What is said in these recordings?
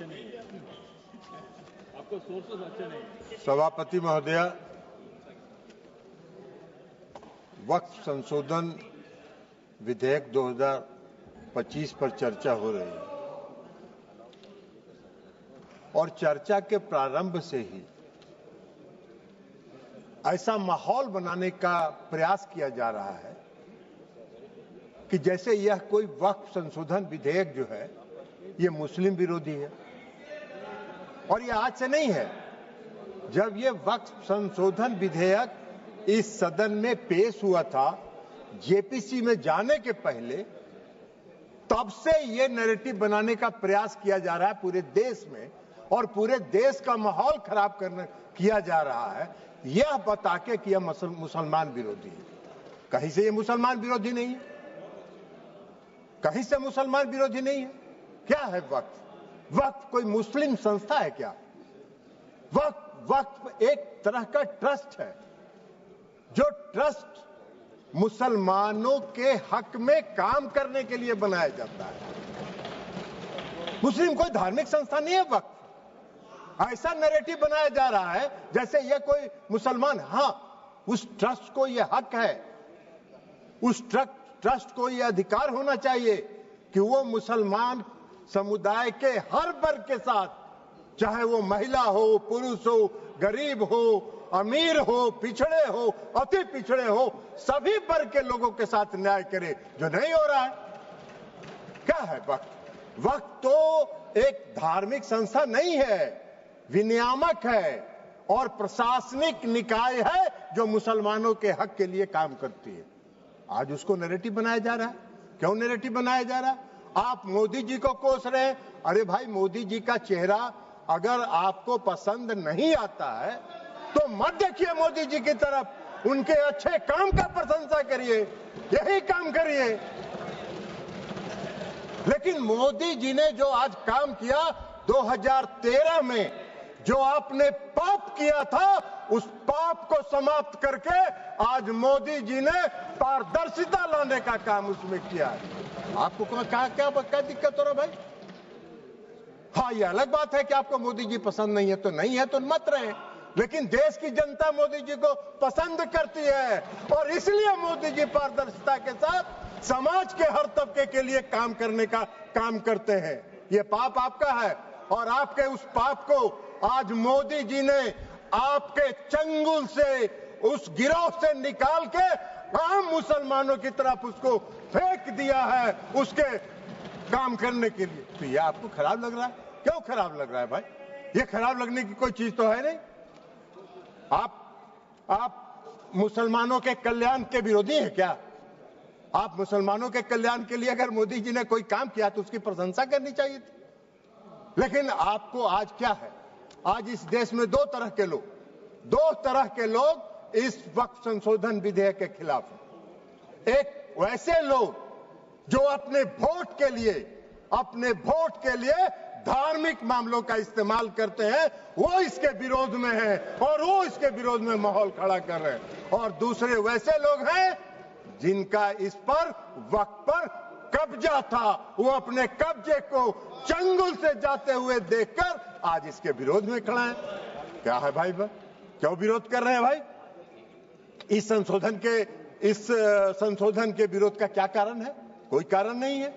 अच्छे नहीं है, आपको सोर्सेस अच्छे नहीं है। सभापति महोदय, वक्फ संशोधन विधेयक 2025 पर चर्चा हो रही है और चर्चा के प्रारंभ से ही ऐसा माहौल बनाने का प्रयास किया जा रहा है कि जैसे यह कोई वक्फ संशोधन विधेयक जो है ये मुस्लिम विरोधी है। और यह आज से नहीं है, जब यह वक्फ संशोधन विधेयक इस सदन में पेश हुआ था जेपीसी में जाने के पहले, तब से यह नैरेटिव बनाने का प्रयास किया जा रहा है पूरे देश में और पूरे देश का माहौल खराब किया जा रहा है यह बता के कि यह मुसलमान विरोधी है। कहीं से यह मुसलमान विरोधी नहीं है, कहीं से मुसलमान विरोधी नहीं है। क्या है वक्फ? वक्फ कोई मुस्लिम संस्था है क्या? वक्फ एक तरह का ट्रस्ट है, जो ट्रस्ट मुसलमानों के हक में काम करने के लिए बनाया जाता है। मुस्लिम कोई धार्मिक संस्था नहीं है वक्फ। ऐसा नैरेटिव बनाया जा रहा है जैसे यह कोई मुसलमान, हाँ उस ट्रस्ट को यह हक है, उस ट्रस्ट को यह अधिकार होना चाहिए कि वो मुसलमान समुदाय के हर वर्ग के साथ, चाहे वो महिला हो, पुरुष हो, गरीब हो, अमीर हो, पिछड़े हो, अति पिछड़े हो, सभी वर्ग के लोगों के साथ न्याय करे, जो नहीं हो रहा है। क्या है वक्फ? वक्फ तो एक धार्मिक संस्था नहीं है, विनियामक है और प्रशासनिक निकाय है जो मुसलमानों के हक के लिए काम करती है। आज उसको नैरेटिव बनाया जा रहा है। क्यों नैरेटिव बनाया जा रहा है? आप मोदी जी को कोस रहे हैं। अरे भाई, मोदी जी का चेहरा अगर आपको पसंद नहीं आता है तो मत देखिए मोदी जी की तरफ, उनके अच्छे काम का प्रशंसा करिए, यही काम करिए। लेकिन मोदी जी ने जो आज काम किया 2013 में, जो आपने पाप किया था, उस पाप को समाप्त करके आज मोदी जी ने पारदर्शिता लाने का काम उसमें किया है। आपको क्या दिक्कत हो रहा भाई? हाँ, ये अलग बात है कि आपको मोदी जी पसंद नहीं है तो नहीं है, तो मत रहे, लेकिन देश की जनता मोदी जी को पसंद करती है और इसलिए मोदी जी पारदर्शिता के साथ समाज के हर तबके के लिए काम करने का काम करते हैं। ये पाप आपका है और आपके उस पाप को आज मोदी जी ने आपके चंगुल से, उस गिरोह से निकाल के आम मुसलमानों की तरफ उसको फेंक दिया है उसके काम करने के लिए। तो ये आपको खराब लग रहा है? क्यों खराब लग रहा है भाई? ये खराब लगने की कोई चीज तो है नहीं। आप मुसलमानों के कल्याण के विरोधी हैं क्या? आप मुसलमानों के कल्याण के लिए अगर मोदी जी ने कोई काम किया तो उसकी प्रशंसा करनी चाहिए थी। लेकिन आपको आज क्या है, आज इस देश में दो तरह के लोग इस वक्फ संशोधन विधेयक के खिलाफ हैं। एक वैसे लोग जो अपने वोट के लिए धार्मिक मामलों का इस्तेमाल करते हैं, वो इसके विरोध में हैं और वो इसके विरोध में माहौल खड़ा कर रहे हैं। और दूसरे वैसे लोग हैं जिनका इस पर वक्फ पर कब्जा था, वो अपने कब्जे को चंगुल से जाते हुए देखकर आज इसके विरोध में खड़ा है। क्या है भाई? क्यों विरोध कर रहे हैं भाई? इस संशोधन के विरोध का क्या कारण है? कोई कारण नहीं है।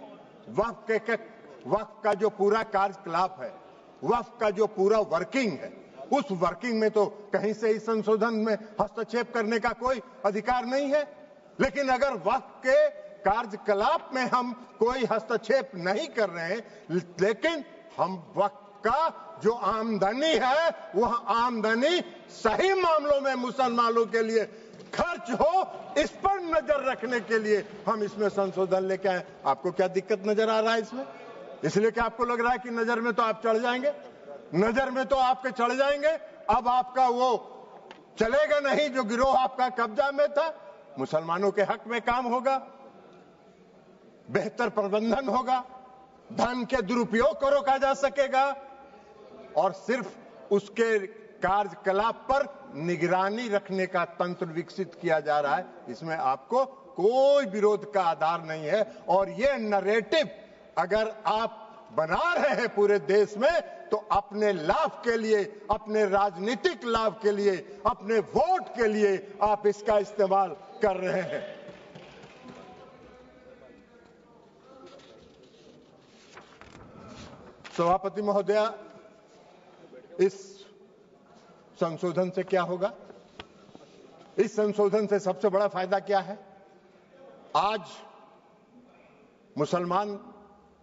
वक्फ का जो पूरा कार्यकलाप है, वक्फ का जो पूरा वर्किंग है, उस वर्किंग में तो कहीं से इस संशोधन में हस्तक्षेप करने का कोई अधिकार नहीं है। लेकिन अगर वक्फ के कार्यकलाप में हम कोई हस्तक्षेप नहीं कर रहे हैं, लेकिन हम वक्फ का जो आमदनी है वह आमदनी सही मामलों में मुसलमानों के लिए खर्च हो, इस पर नजर रखने के लिए हम इसमें संशोधन लेके आए। आपको क्या दिक्कत नजर आ रहा है इसमें? इसलिए कि आपको लग रहा है कि नजर में तो आप चढ़ जाएंगे, नजर में तो आपके चढ़ जाएंगे, अब आपका वो चलेगा नहीं जो गिरोह आपका कब्जा में था। मुसलमानों के हक में काम होगा, बेहतर प्रबंधन होगा, धन के दुरुपयोग को रोका जा सकेगा और सिर्फ उसके कार्यकलाप पर निगरानी रखने का तंत्र विकसित किया जा रहा है। इसमें आपको कोई विरोध का आधार नहीं है। और ये नैरेटिव अगर आप बना रहे हैं पूरे देश में, तो अपने लाभ के लिए, अपने राजनीतिक लाभ के लिए, अपने वोट के लिए आप इसका इस्तेमाल कर रहे हैं। सभापति महोदया, इस संशोधन से क्या होगा? इस संशोधन से सबसे बड़ा फायदा क्या है? आज मुसलमान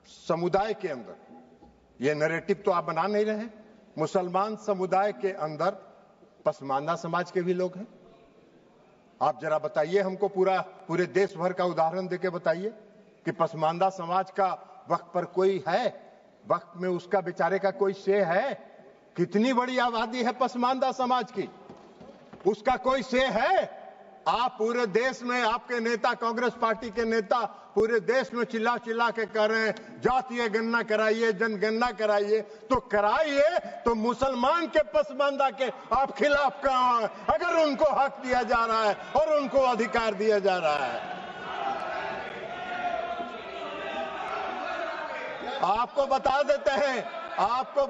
समुदाय के अंदर, ये नैरेटिव तो आप बना नहीं रहे, मुसलमान समुदाय के अंदर पसमानदा समाज के भी लोग हैं। आप जरा बताइए हमको, पूरे देश भर का उदाहरण देके बताइए कि पसमानदा समाज का वक्त पर कोई है, वक्त में उसका बेचारे का कोई से है? कितनी बड़ी आबादी है पसमानदा समाज की, उसका कोई से है? आप पूरे देश में, आपके नेता, कांग्रेस पार्टी के नेता पूरे देश में चिल्ला चिल्ला के कह रहे हैं जातीय गणना कराइए, जनगणना कराइए, तो कराइए, तो मुसलमान के पसमानदा के आप खिलाफ कहां हैं? अगर उनको हक दिया जा रहा है और उनको अधिकार दिया जा रहा है। आपको बता देते हैं, आपको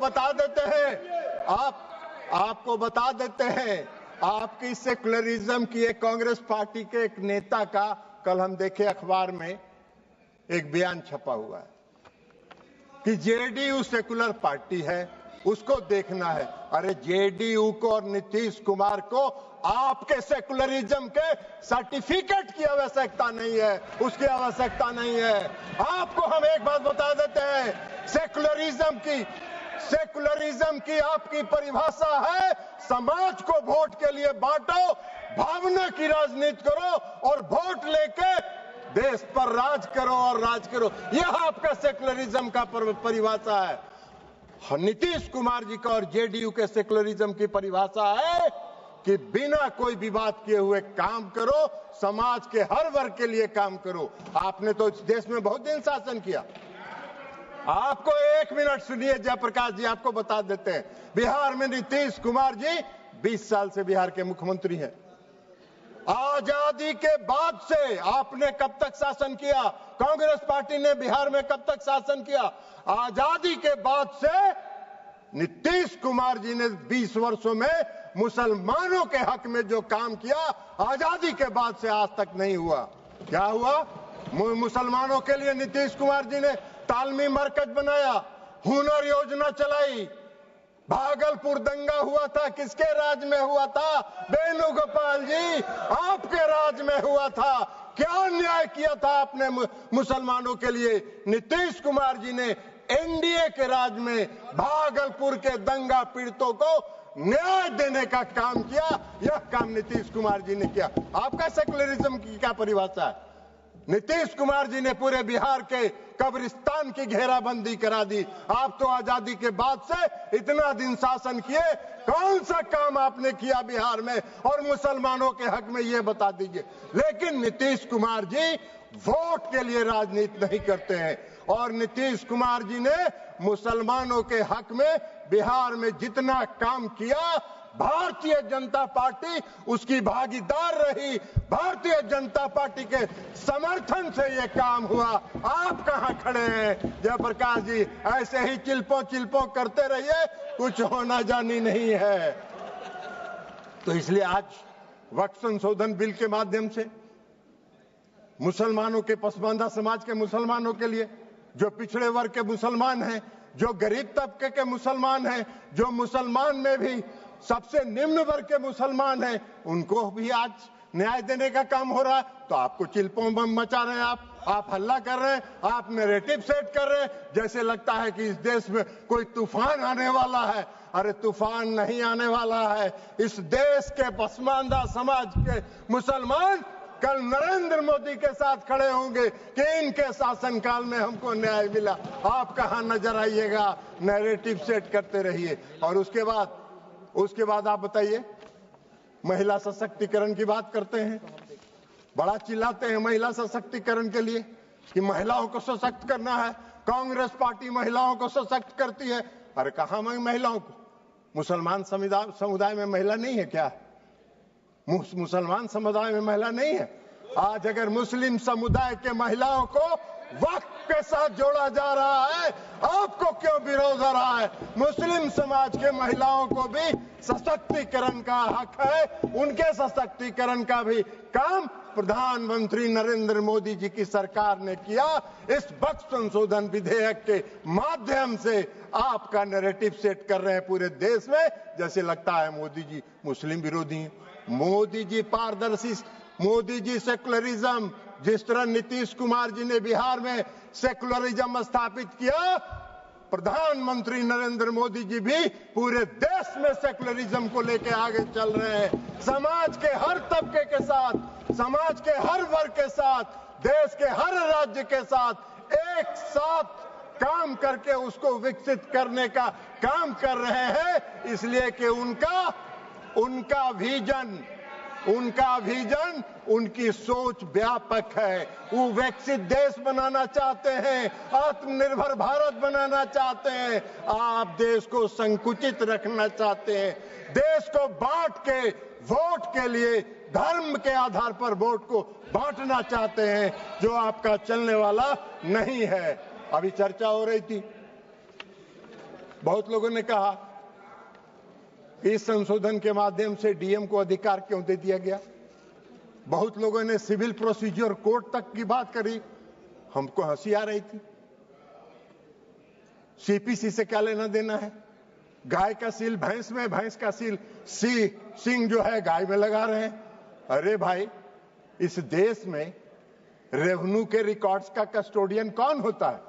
बता देते हैं, आपकी सेकुलरिज्म की एक कांग्रेस पार्टी के एक नेता का कल हम देखे अखबार में एक बयान छपा हुआ है कि जेडीयू सेकुलर पार्टी है, उसको देखना है। अरे जेडीयू को और नीतीश कुमार को आपके सेकुलरिज्म के सर्टिफिकेट की आवश्यकता नहीं है, उसकी आवश्यकता नहीं है। आपको हम एक बात बता देते हैं, सेकुलरिज्म की आपकी परिभाषा है समाज को वोट के लिए बांटो, भावना की राजनीति करो और वोट लेके देश पर राज करो और राज करो। यह आपका सेकुलरिज्म का परिभाषा है। नीतीश कुमार जी का और जेडीयू के सेकुलरिज्म की परिभाषा है कि बिना कोई विवाद किए हुए काम करो, समाज के हर वर्ग के लिए काम करो। आपने तो इस देश में बहुत दिन शासन किया। आपको एक मिनट सुनिए, जयप्रकाश जी आपको बता देते हैं, बिहार में नीतीश कुमार जी 20 साल से बिहार के मुख्यमंत्री हैं। आजादी के बाद से आपने कब तक शासन किया? कांग्रेस पार्टी ने बिहार में कब तक शासन किया? आजादी के बाद से नीतीश कुमार जी ने 20 वर्षों में मुसलमानों के हक में जो काम किया, आजादी के बाद से आज तक नहीं हुआ। क्या हुआ? मुसलमानों के लिए नीतीश कुमार जी ने तालमी मरकज बनाया, हुनर योजना चलाई, भागलपुर दंगा हुआ था, किसके राज में हुआ था? वेणुगोपाल जी आपके राज में हुआ था। क्या न्याय किया था आपने मुसलमानों के लिए? नीतीश कुमार जी ने एनडीए के राज में भागलपुर के दंगा पीड़ितों को न्याय देने का काम किया। यह काम नीतीश कुमार जी ने किया। आपका सेकुलरिज्म की क्या परिभाषा है? नीतीश कुमार जी ने पूरे बिहार के कब्रिस्तान की घेराबंदी करा दी। आप तो आजादी के बाद से इतना दिन शासन किए, कौन सा काम आपने किया बिहार में और मुसलमानों के हक में, ये बता दीजिए। लेकिन नीतीश कुमार जी वोट के लिए राजनीति नहीं करते हैं और नीतीश कुमार जी ने मुसलमानों के हक में बिहार में जितना काम किया, भारतीय जनता पार्टी उसकी भागीदार रही। भारतीय जनता पार्टी के समर्थन से ये काम हुआ। आप कहां खड़े हैं जयप्रकाश जी? ऐसे ही चिल्पो करते रहिए, कुछ होना जानी नहीं है। तो इसलिए आज वक्फ संशोधन बिल के माध्यम से मुसलमानों के, पसमानदा समाज के मुसलमानों के लिए, जो पिछड़े वर्ग के मुसलमान हैं, जो गरीब तबके के मुसलमान हैं, जो मुसलमान में भी सबसे निम्न वर्ग के मुसलमान हैं, उनको भी आज न्याय देने का काम हो रहा है। तो आपको चिल्पों बम मचा रहे हैं, आप हल्ला कर रहे हैं, आप नैरेटिव सेट कर रहे हैं, जैसे लगता है कि इस देश में कोई तूफान आने वाला है। अरे तूफान नहीं आने वाला है। इस देश के पसमानदा समाज के मुसलमान कल नरेंद्र मोदी के साथ खड़े होंगे कि इनके शासनकाल में हमको न्याय मिला। आप कहां नजर आइएगा? नैरेटिव सेट करते रहिए। और उसके बाद आप बताइए, महिला सशक्तिकरण की बात करते हैं, बड़ा चिल्लाते हैं महिला सशक्तिकरण के लिए कि महिलाओं को सशक्त करना है, कांग्रेस पार्टी महिलाओं को सशक्त करती है। अरे कहां महिलाओं को? मुसलमान समुदाय में महिला नहीं है क्या? मुसलमान समुदाय में महिला नहीं है? आज अगर मुस्लिम समुदाय के महिलाओं को वक्त के साथ जोड़ा जा रहा है, आपको क्यों विरोध हो रहा है? मुस्लिम समाज के महिलाओं को भी सशक्तिकरण का हक है, उनके सशक्तिकरण का भी काम प्रधानमंत्री नरेंद्र मोदी जी की सरकार ने किया। इस वक्त संशोधन विधेयक के माध्यम से आपका नैरेटिव सेट कर रहे हैं पूरे देश में, जैसे लगता है मोदी जी मुस्लिम विरोधी हैं। मोदी जी पारदर्शी, मोदी जी सेकुलरिज्म, जिस तरह नीतीश कुमार जी ने बिहार में सेकुलरिज्म स्थापित किया, प्रधानमंत्री नरेंद्र मोदी जी भी पूरे देश में सेकुलरिज्म को लेकर आगे चल रहे हैं। समाज के हर तबके के साथ, समाज के हर वर्ग के साथ, देश के हर राज्य के साथ एक साथ काम करके उसको विकसित करने का काम कर रहे हैं, इसलिए कि उनका विजन, उनकी सोच व्यापक है। वो विकसित देश बनाना चाहते हैं, आत्मनिर्भर भारत बनाना चाहते हैं। आप देश को संकुचित रखना चाहते हैं, देश को बांट के वोट के लिए धर्म के आधार पर वोट को बांटना चाहते हैं, जो आपका चलने वाला नहीं है। अभी चर्चा हो रही थी, बहुत लोगों ने कहा इस संशोधन के माध्यम से डीएम को अधिकार क्यों दे दिया गया। बहुत लोगों ने सिविल प्रोसीजर कोर्ट तक की बात करी, हमको हंसी आ रही थी। सीपीसी से क्या लेना देना है? गाय का सील भैंस में, भैंस का सील सिंह जो है गाय में लगा रहे हैं। अरे भाई, इस देश में रेवेन्यू के रिकॉर्ड्स का कस्टोडियन कौन होता है?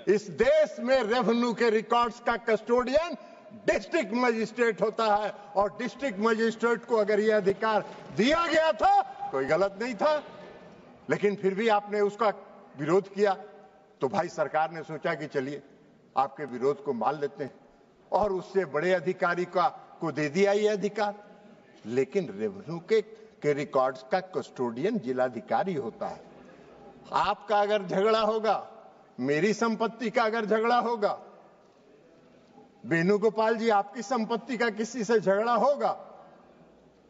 इस देश में रेवेन्यू के रिकॉर्ड्स का कस्टोडियन डिस्ट्रिक्ट मजिस्ट्रेट होता है, और डिस्ट्रिक्ट मजिस्ट्रेट को अगर यह अधिकार दिया गया था, कोई गलत नहीं था, लेकिन फिर भी आपने उसका विरोध किया। तो भाई सरकार ने सोचा कि चलिए आपके विरोध को मान लेते हैं, और उससे बड़े अधिकारी को दे दिया ये अधिकार। लेकिन रेवेन्यू के रिकॉर्ड्स का कस्टोडियन जिलाधिकारी होता है। आपका अगर झगड़ा होगा, मेरी संपत्ति का अगर झगड़ा होगा, वेणुगोपाल जी आपकी संपत्ति का किसी से झगड़ा होगा,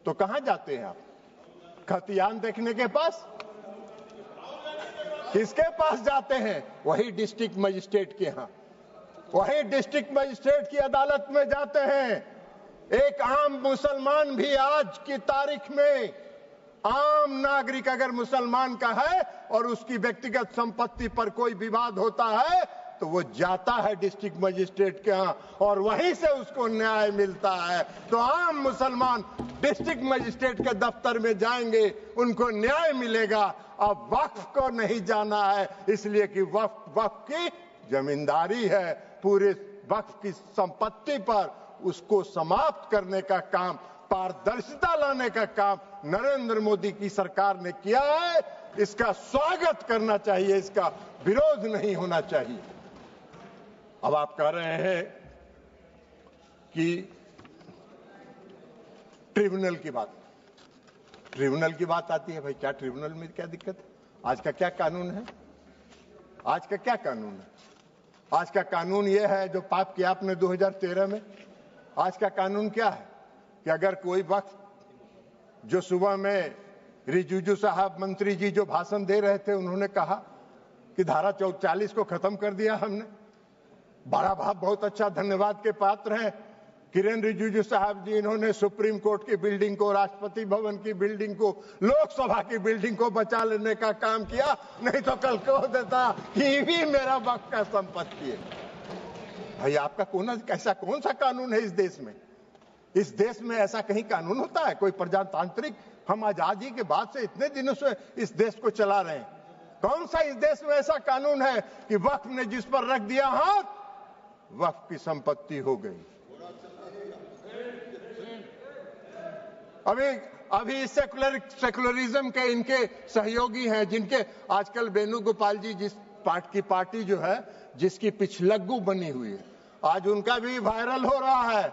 तो कहां जाते हैं आप? खतियान देखने के पास? किसके पास जाते हैं? वही डिस्ट्रिक्ट मजिस्ट्रेट के यहां, वही डिस्ट्रिक्ट मजिस्ट्रेट की अदालत में जाते हैं। एक आम मुसलमान भी आज की तारीख में, आम नागरिक अगर मुसलमान का है और उसकी व्यक्तिगत संपत्ति पर कोई विवाद होता है, तो वो जाता है डिस्ट्रिक्ट मजिस्ट्रेट के यहाँ, और वहीं से उसको न्याय मिलता है। तो आम मुसलमान डिस्ट्रिक्ट मजिस्ट्रेट के दफ्तर में जाएंगे, उनको न्याय मिलेगा। अब वक्फ को नहीं जाना है, इसलिए कि वक्फ की जमींदारी है। पूरे वक्फ की संपत्ति पर उसको समाप्त करने का काम, पारदर्शिता लाने का काम नरेंद्र मोदी की सरकार ने किया है। इसका स्वागत करना चाहिए, इसका विरोध नहीं होना चाहिए। अब आप कह रहे हैं कि ट्रिब्यूनल की बात आती है। भाई क्या ट्रिब्यूनल में क्या दिक्कत है? आज का क्या कानून है? आज का क्या कानून है? आज का कानून यह है जो पाप किया आपने 2013 में। आज का कानून क्या है कि अगर कोई वक्त, जो सुबह में रिजिजू साहब मंत्री जी जो भाषण दे रहे थे, उन्होंने कहा कि धारा 40 को खत्म कर दिया हमने। बड़ा बहुत अच्छा धन्यवाद के पात्र हैं किरेन रिजिजू साहब जी। इन्होंने सुप्रीम कोर्ट की बिल्डिंग को, राष्ट्रपति भवन की बिल्डिंग को, लोकसभा की बिल्डिंग को बचा लेने का काम किया, नहीं तो कल कह देता कि ये भी मेरा वक्त का संपत्ति है। भाई आपका ऐसा कौन सा कानून है इस देश में? इस देश में ऐसा कहीं कानून होता है? कोई प्रजातांत्रिक, हम आजादी के बाद से इतने दिनों से इस देश को चला रहे हैं, कौन सा इस देश में ऐसा कानून है कि वक्फ ने जिस पर रख दिया हाथ, वक्फ की संपत्ति हो गई? अभी सेकुलरिज्म के इनके सहयोगी हैं, जिनके आजकल वेणुगोपाल जी, जिस पार्टी जो है जिसकी पिछलग्गू बनी हुई है, आज उनका भी वायरल हो रहा है।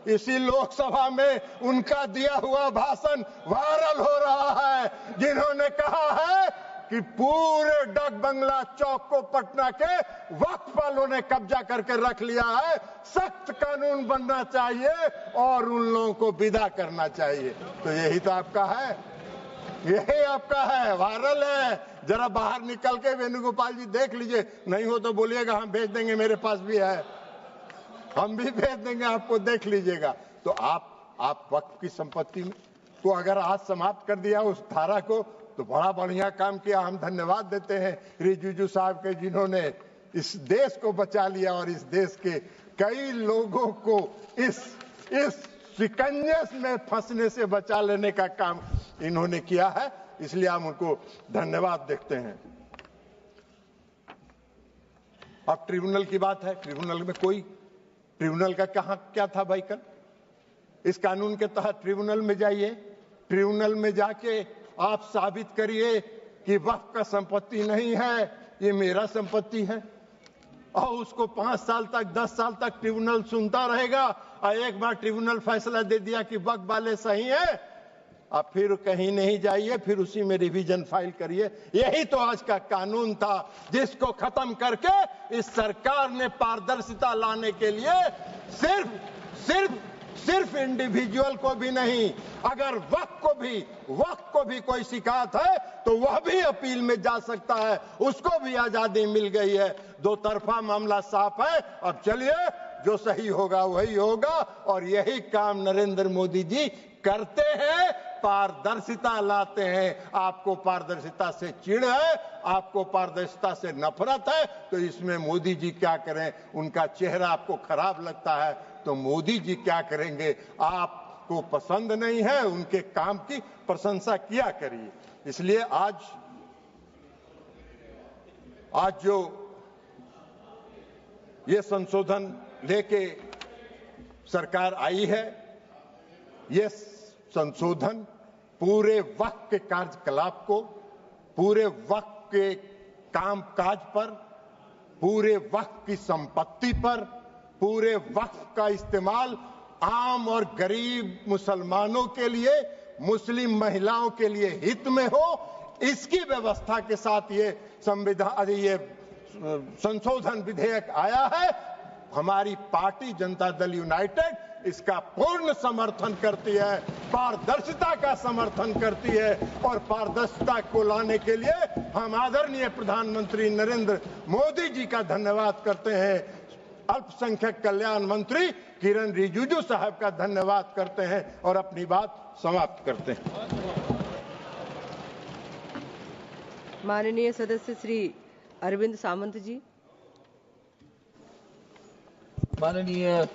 इसी लोकसभा में उनका दिया हुआ भाषण वायरल हो रहा है, जिन्होंने कहा है कि पूरे डाक बंगला चौक को पटना के वक्फ वालों ने कब्जा करके रख लिया है। सख्त कानून बनना चाहिए और उन लोगों को विदा करना चाहिए। तो यही तो आपका है। यही आपका है, वायरल है। जरा बाहर निकल के वेणुगोपाल जी देख लीजिए, नहीं हो तो बोलिएगा हम भेज देंगे, मेरे पास भी है, हम भी भेज देंगे आपको, देख लीजिएगा। तो आप वक्फ की संपत्ति को अगर आज समाप्त कर दिया उस धारा को, तो बड़ा बढ़िया काम किया। हम धन्यवाद देते हैं रिजिजू साहब के, जिन्होंने इस देश को बचा लिया और इस देश के कई लोगों को इस शिकंजे में फंसने से बचा लेने का काम इन्होंने किया है, इसलिए हम उनको धन्यवाद देते हैं। अब ट्रिब्यूनल की बात है। ट्रिब्यूनल का क्या था भाई? कल इस कानून के तहत ट्रिब्यूनल में जाइए, ट्रिब्यूनल में जाके आप साबित करिए कि वक्फ का संपत्ति नहीं है, ये मेरा संपत्ति है, और उसको 5 साल तक 10 साल तक ट्रिब्यूनल सुनता रहेगा, और एक बार ट्रिब्यूनल फैसला दे दिया कि वक्फ वाले सही है, अब फिर कहीं नहीं जाइए, फिर उसी में रिवीजन फाइल करिए। यही तो आज का कानून था, जिसको खत्म करके इस सरकार ने पारदर्शिता लाने के लिए सिर्फ इंडिविजुअल को भी नहीं, अगर वक्फ को भी कोई शिकायत है तो वह भी अपील में जा सकता है, उसको भी आजादी मिल गई है। दो तरफा मामला साफ है। अब चलिए, जो सही होगा वही होगा, और यही काम नरेंद्र मोदी जी करते हैं, पारदर्शिता लाते हैं। आपको पारदर्शिता से चिढ़ है, आपको पारदर्शिता से नफरत है, तो इसमें मोदी जी क्या करें? उनका चेहरा आपको खराब लगता है तो मोदी जी क्या करेंगे? आपको पसंद नहीं है, उनके काम की प्रशंसा किया करिए। इसलिए आज जो ये संशोधन लेके सरकार आई है, ये संशोधन पूरे वक्फ के कार्यकलाप को, पूरे वक्फ के कामकाज पर, पूरे वक्फ की संपत्ति पर, पूरे वक्फ का इस्तेमाल आम और गरीब मुसलमानों के लिए, मुस्लिम महिलाओं के लिए हित में हो, इसकी व्यवस्था के साथ ये संशोधन विधेयक आया है। हमारी पार्टी जनता दल यूनाइटेड इसका पूर्ण समर्थन करती है, पारदर्शिता का समर्थन करती है, और पारदर्शिता को लाने के लिए हम आदरणीय प्रधानमंत्री नरेंद्र मोदी जी का धन्यवाद करते हैं। अल्पसंख्यक कल्याण मंत्री किरण रिजिजू साहब का धन्यवाद करते हैं और अपनी बात समाप्त करते हैं। माननीय सदस्य श्री अरविंद सामंत जी। माननीय